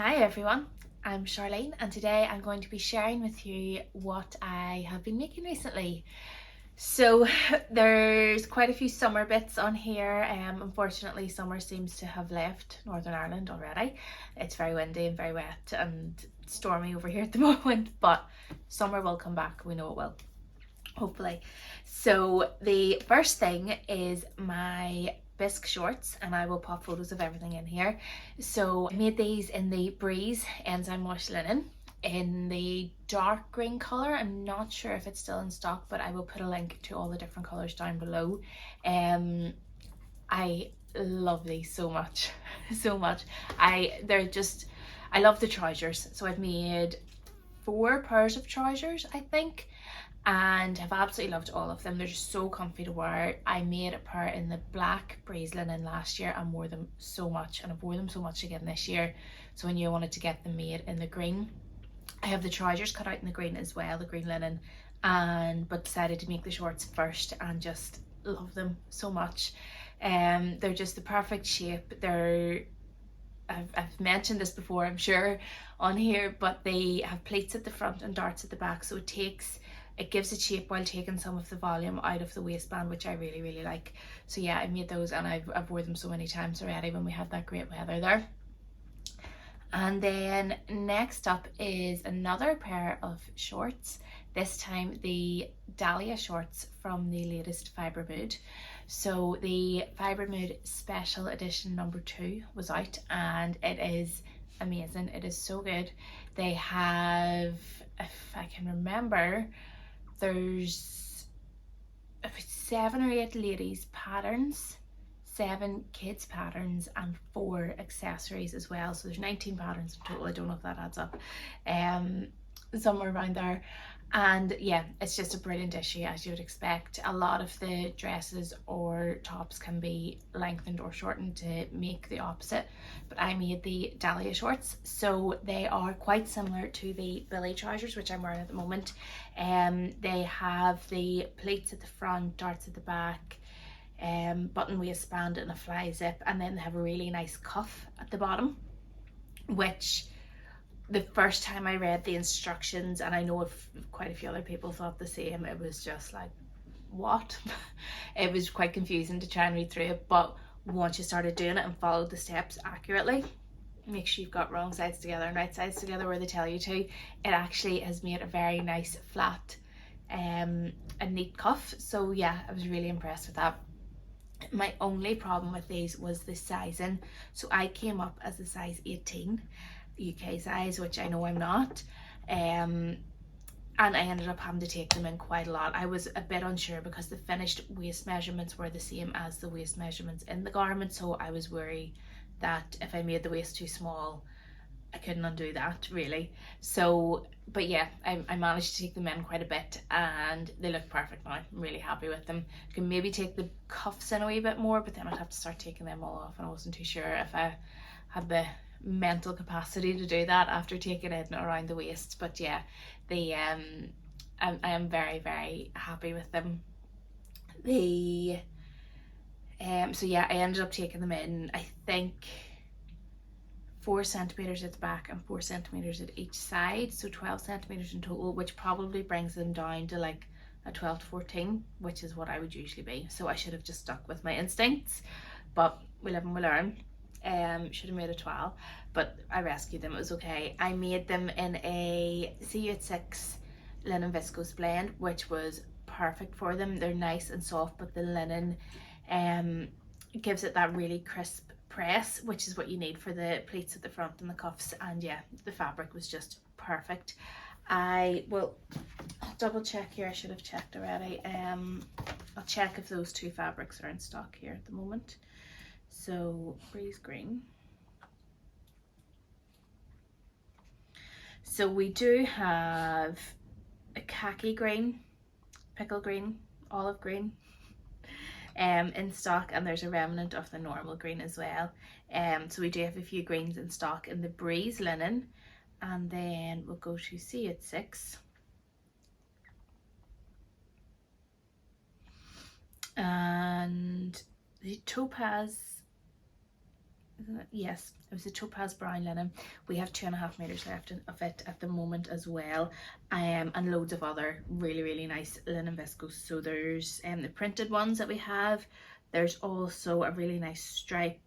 Hi everyone, I'm Sharlene and today I'm going to be sharing with you what I have been making recently. So there's quite a few summer bits on here. Unfortunately summer seems to have left Northern Ireland already. It's very windy and very wet and stormy over here at the moment, but summer will come back, we know it will, hopefully. So the first thing is my Bisque shorts, and I will pop photos of everything in here. So I made these in the Breeze Enzyme wash linen in the dark green color. I'm not sure if it's still in stock, but I will put a link to all the different colors down below. I love these so much so much. I love the trousers, so I've made 4 pairs of trousers I think, and have absolutely loved all of them. They're just so comfy to wear. I made a pair in the black Breeze linen last year and wore them so much, and I've worn them so much again this year, so I knew I wanted to get them made in the green. I have the trousers cut out in the green as well, the green linen, but decided to make the shorts first and just love them so much. They're just the perfect shape. I've mentioned this before, I'm sure, on here, but they have pleats at the front and darts at the back, so it gives it shape while taking some of the volume out of the waistband, which I really like. So yeah, I made those and I've worn them so many times already when we had that great weather there. And then next up is another pair of shorts, this time the Dahlia shorts from the latest Fibre Mood. So the Fibre Mood Special Edition number 2 was out and it is amazing. It is so good. They have, if I can remember, there's 7 or 8 ladies patterns, 7 kids patterns, and 4 accessories as well. So there's 19 patterns in total. I don't know if that adds up, somewhere around there. And yeah, it's just a brilliant issue, as you would expect. A lot of the dresses or tops can be lengthened or shortened to make the opposite, but I made the Dahlia shorts. So they are quite similar to the Billy trousers, which I'm wearing at the moment. They have the pleats at the front, darts at the back, button waistband and a fly zip, and then they have a really nice cuff at the bottom, which the first time I read the instructions, and I know if quite a few other people thought the same, it was just like, what? It was quite confusing to try and read through it, but once you started doing it and followed the steps accurately, make sure you've got wrong sides together and right sides together where they tell you to, it actually has made a very nice flat and neat cuff. So yeah, I was really impressed with that. My only problem with these was the sizing. So I came up as a size 18 UK size, which I know I'm not, and I ended up having to take them in quite a lot. I was a bit unsure because the finished waist measurements were the same as the waist measurements in the garment, so I was worried that if I made the waist too small I couldn't undo that really. So but yeah, I managed to take them in quite a bit and they look perfect now. I'm really happy with them. I can maybe take the cuffs in a wee bit more, but then I'd have to start taking them all off, and I wasn't too sure if I had the mental capacity to do that after taking it around the waist. But yeah, I am very happy with them. So yeah, I ended up taking them in, I think 4 centimeters at the back and 4 centimeters at each side, so 12 centimeters in total, which probably brings them down to like a 12 to 14, which is what I would usually be. So I should have just stuck with my instincts, but we live and we learn. Should have made a 12, but I rescued them, it was okay. I made them in a C86 linen viscose blend, which was perfect for them. They're nice and soft, but the linen gives it that really crisp press, which is what you need for the pleats at the front and the cuffs. And yeah, the fabric was just perfect. I will double check here, I should have checked already. I'll check if those 2 fabrics are in stock here at the moment. So Breeze green. So we do have a khaki green, pickle green, olive green in stock, and there's a remnant of the normal green as well. So we do have a few greens in stock in the Breeze linen, and then we'll go to C86. And the Topaz, isn't it? Yes, it was the Topaz brown linen. We have 2.5 meters left of it at the moment as well, and loads of other really nice linen viscose. So there's the printed ones that we have. There's also a really nice stripe,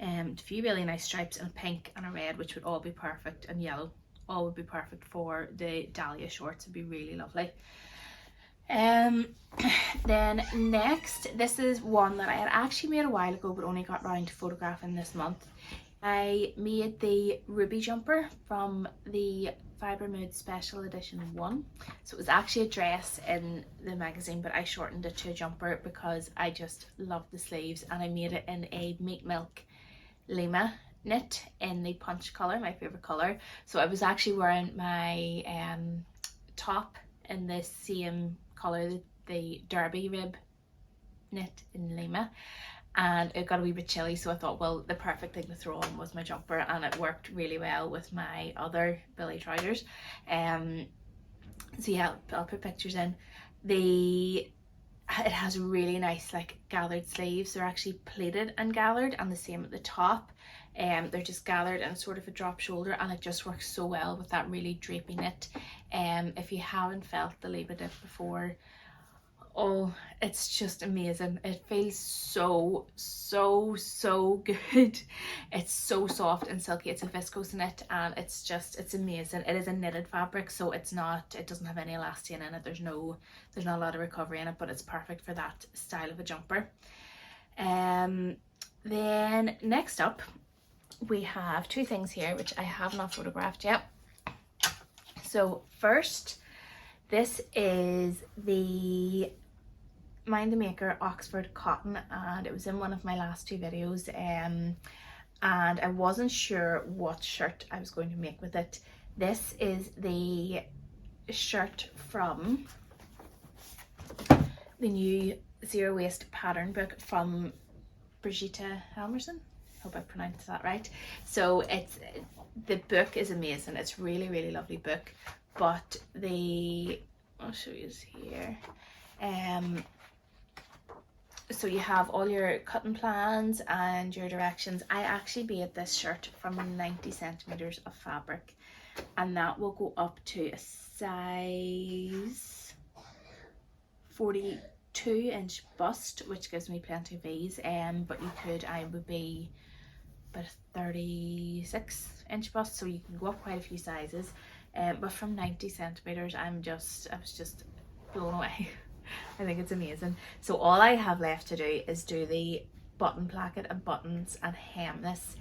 a few really nice stripes, and a pink and a red, which would all be perfect, and yellow, all would be perfect for the Dahlia shorts. It'd be really lovely. Then next, this is one that I had actually made a while ago but only got round to photographing this month. I made the ruby jumper from the Fibre Mood Special Edition 1. So it was actually a dress in the magazine, but I shortened it to a jumper because I just love the sleeves, and I made it in a meat milk Lima knit in the punch colour, my favourite colour. So I was actually wearing my top in the same colour, the derby rib knit in Lima, and it got a wee bit chilly, so I thought, well, the perfect thing to throw on was my jumper, and it worked really well with my other billy trousers. So yeah, I'll put pictures in. It has really nice like gathered sleeves. They're actually pleated and gathered, and the same at the top. They're just gathered and sort of a drop shoulder, and it just works so well with that really drapey knit. If you haven't felt the Lima knit before, oh, it's just amazing. It feels so good. It's so soft and silky. It's a viscose knit, and it's amazing. It is a knitted fabric, so it doesn't have any elastane in it. There's not a lot of recovery in it, but it's perfect for that style of a jumper. Then next up, we have two things here which I have not photographed yet. So first, this is the Mind the Maker Oxford cotton, and it was in one of my last two videos, and I wasn't sure what shirt I was going to make with it. This is the shirt from the new Zero Waste pattern book from Brigitte Helmerson. Hope I pronounced that right. So the book is amazing. It's really lovely book, but I'll show you here. So you have all your cutting plans and your directions. I actually made this shirt from 90 centimeters of fabric, and that will go up to a size 42-inch bust, which gives me plenty of ease. But I would be about a 36-inch bust, so you can go up quite a few sizes. But from 90 centimeters, I was just blown away. I think it's amazing. So all I have left to do is do the button placket and buttons and hem this.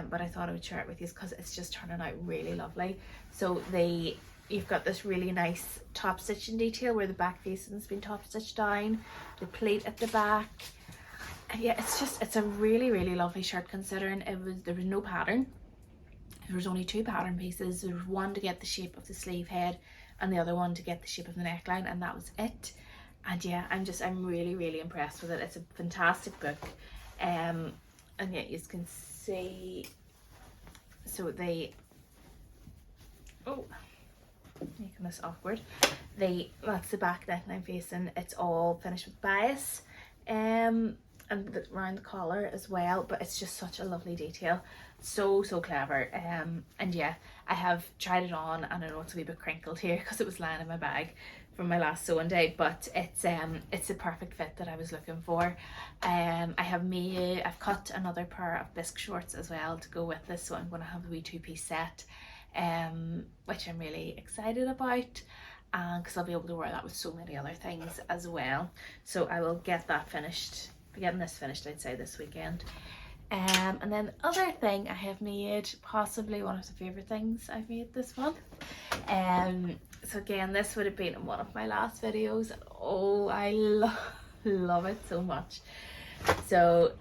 But I thought I would share it with you because it's just turning out really lovely. So you've got this really nice top stitching detail where the back facing has been top stitched down, the pleat at the back. And yeah, it's a really lovely shirt, considering there was no pattern. There was only two pattern pieces. There was one to get the shape of the sleeve head and the other one to get the shape of the neckline, and that was it. And yeah, I'm really impressed with it. It's a fantastic book. And yeah, you can see, so making this awkward. That's the back neckline facing. It's all finished with bias. And around the collar as well, but it's just such a lovely detail. So clever. And yeah, I have tried it on, and I know it's a wee bit crinkled here because it was lying in my bag from my last sewing day, but it's the perfect fit that I was looking for. I've cut another pair of Bisque shorts as well to go with this, so I'm going to have a wee two-piece set, which I'm really excited about, because I'll be able to wear that with so many other things as well. So I will get getting this finished, I'd say, this weekend. And then the other thing I have made, possibly one of the favourite things I've made this month. So again, this would have been in one of my last videos. Oh, I love it so much. So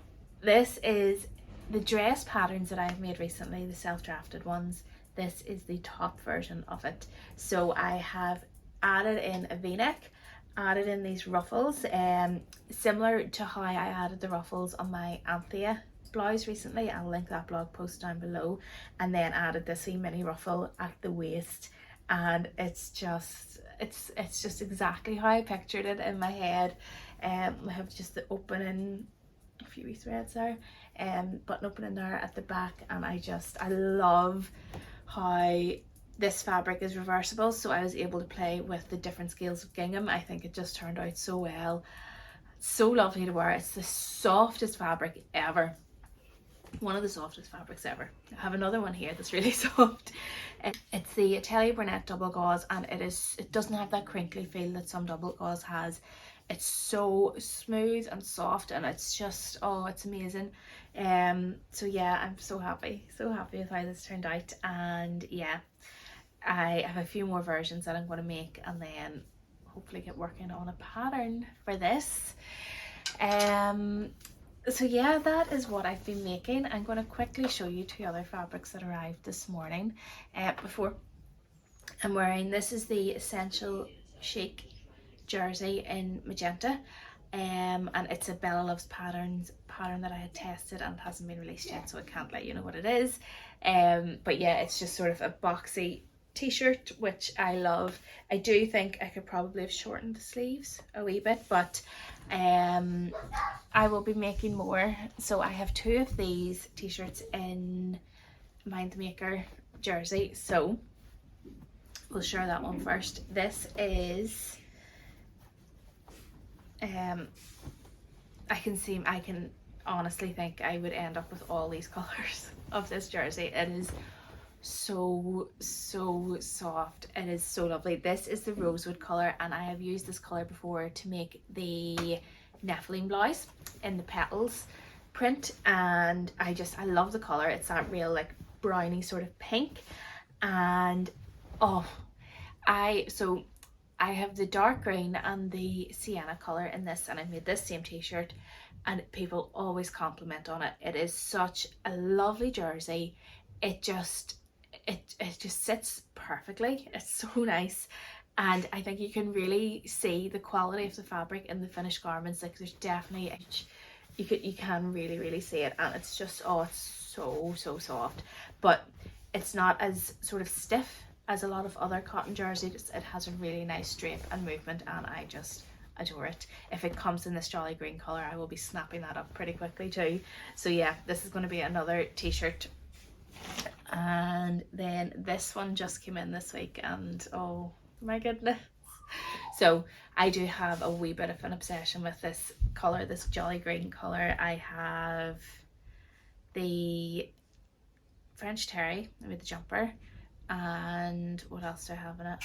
this is the dress patterns that I've made recently, the self-drafted ones. This is the top version of it. So I have added in a v-neck, added in these ruffles, similar to how I added the ruffles on my Anthea blouse recently. I'll link that blog post down below. And then added this wee mini ruffle at the waist, and it's just exactly how I pictured it in my head. I have just the opening a few wee threads there, button opening there at the back, and I love how this fabric is reversible, so I was able to play with the different scales of gingham. I think it just turned out so well. It's so lovely to wear. It's the softest fabric ever. One of the softest fabrics ever. I have another one here that's really soft. It's the Atelier Brunette double gauze, and it doesn't have that crinkly feel that some double gauze has. It's so smooth and soft, and it's just, oh, it's amazing. So yeah, I'm so happy with how this turned out. And yeah, I have a few more versions that I'm going to make, and then hopefully get working on a pattern for this. So yeah, that is what I've been making. I'm going to quickly show you two other fabrics that arrived this morning. Before I'm wearing, this is the Essential Chic jersey in Magenta, and it's a Bella Loves pattern that I had tested, and it hasn't been released yet, so I can't let you know what it is. But yeah, it's just sort of a boxy t-shirt, which I love. I do think I could probably have shortened the sleeves a wee bit, but I will be making more. So I have two of these t-shirts in Mind the Maker jersey, so we'll share that one first. This is I can honestly think I would end up with all these colors of this jersey. It is so soft. It is so lovely. This is the Rosewood color, and I have used this color before to make the Nephilim blouse in the petals print, and I love the color. It's that real like browny sort of pink, and oh, I have the dark green and the sienna color in this, and I made this same t-shirt, and people always compliment on it. It is such a lovely jersey. It just sits perfectly. It's so nice, and I think you can really see the quality of the fabric in the finished garments. Like there's definitely you can really see it, and it's just, oh, it's so soft, but it's not as sort of stiff as a lot of other cotton jerseys. It has a really nice drape and movement, and I just adore it. If it comes in this jolly green color, I will be snapping that up pretty quickly too. So yeah, this is going to be another t-shirt. And then this one just came in this week, and oh my goodness. So I do have a wee bit of an obsession with this color, this jolly green color. I have the French terry, I made the jumper, and what else do I have in it?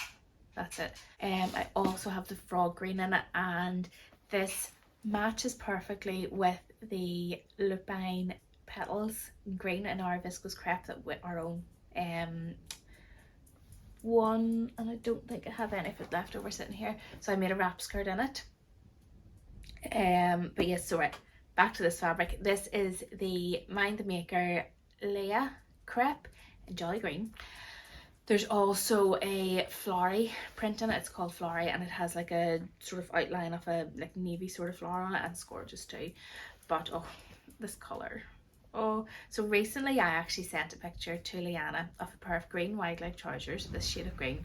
That's it. I also have the frog green in it, and this matches perfectly with the lupine petals green in our viscose crepe that with our own one, and I don't think I have any of it left over sitting here, so I made a wrap skirt in it. But yes, so right, back to this fabric. This is the Mind the Maker Leia crepe in jolly green. There's also a flowery print in it. It's called Flowery, and it has like a sort of outline of a like navy sort of flower on it, and it's gorgeous too. But oh, this color. Oh, so recently I actually sent a picture to Liana of a pair of green wide-leg trousers, this shade of green,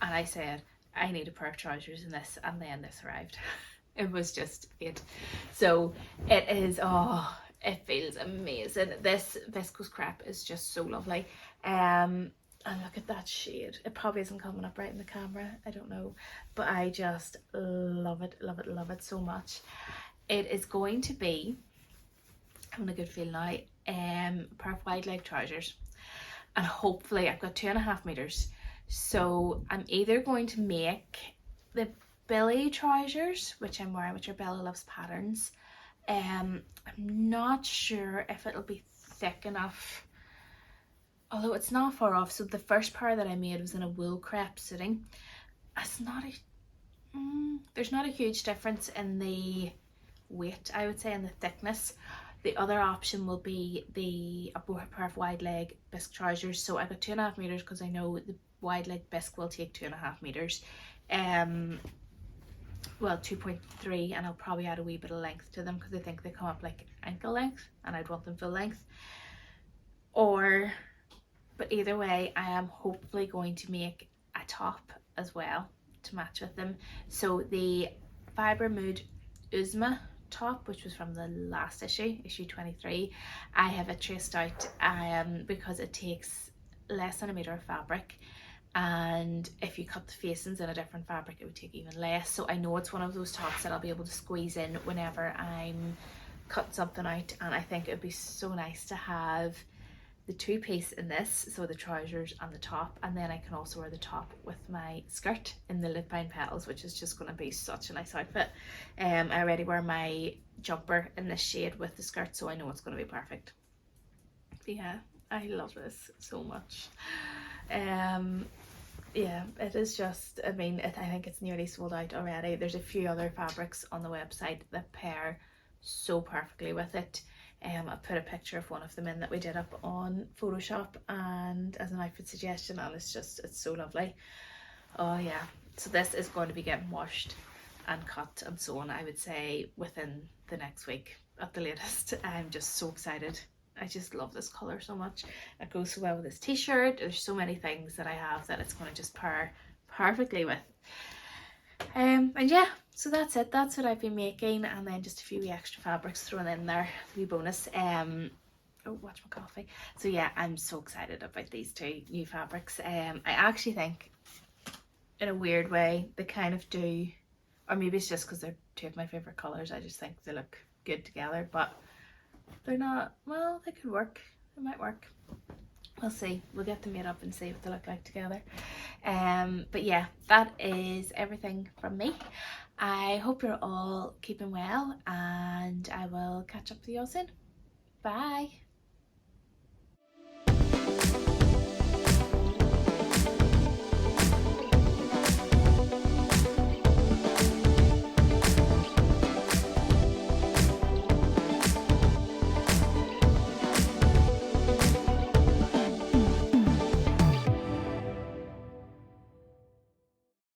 and I said I need a pair of trousers in this, and then this arrived. It was just it. So it is, oh, it feels amazing. This viscose crepe is just so lovely. And look at that shade. It probably isn't coming up right in the camera, I don't know, but I just love it so much. It is going to be, having a good feel now, a pair of wide leg trousers, and hopefully I've got 2.5 meters, so I'm either going to make the Billy trousers, which I'm wearing, which are Bella Loves patterns. I'm not sure if it'll be thick enough, although it's not far off. So the first pair that I made was in a wool crepe suiting. It's not a there's not a huge difference in the weight, I would say, and the thickness. The other option will be a pair of wide leg bisque trousers. So I got 2.5 meters because I know the wide leg bisque will take 2.5 meters. Well, 2.3, and I'll probably add a wee bit of length to them because I think they come up like ankle length, and I'd want them full length. But either way, I am hopefully going to make a top as well to match with them. So the Fibre Mood Uzma top, which was from the last issue, issue 23. I have it traced out because it takes less than a metre of fabric, and if you cut the facings in a different fabric it would take even less. So I know it's one of those tops that I'll be able to squeeze in whenever I'm cutting something out, and I think it would be so nice to have the two piece in this, so the trousers and the top, and then I can also wear the top with my skirt in the Lupine Petals, which is just going to be such a nice outfit. I already wear my jumper in this shade with the skirt, so I know it's going to be perfect. But yeah, I love this so much. Yeah, it is just, I mean, I think it's nearly sold out already. There's a few other fabrics on the website that pair so perfectly with it. I put a picture of one of them in that we did up on Photoshop and as an outfit suggestion, and it's so lovely. Oh yeah, so this is going to be getting washed and cut and sewn, I would say within the next week at the latest. I'm just so excited. I just love this colour so much. It goes so well with this t-shirt. There's so many things that I have that it's going to just pair perfectly with. And yeah, so that's it. That's what I've been making, and then just a few extra fabrics thrown in there, the bonus. Oh, watch my coffee. So yeah, I'm so excited about these two new fabrics. I actually think, in a weird way, they kind of do, or maybe it's just because they're two of my favourite colours. I just think they look good together, but they're not, well, they could work. They might work. We'll see. We'll get them made up and see what they look like together. But yeah, that is everything from me. I hope you're all keeping well, and I will catch up with you all soon. Bye.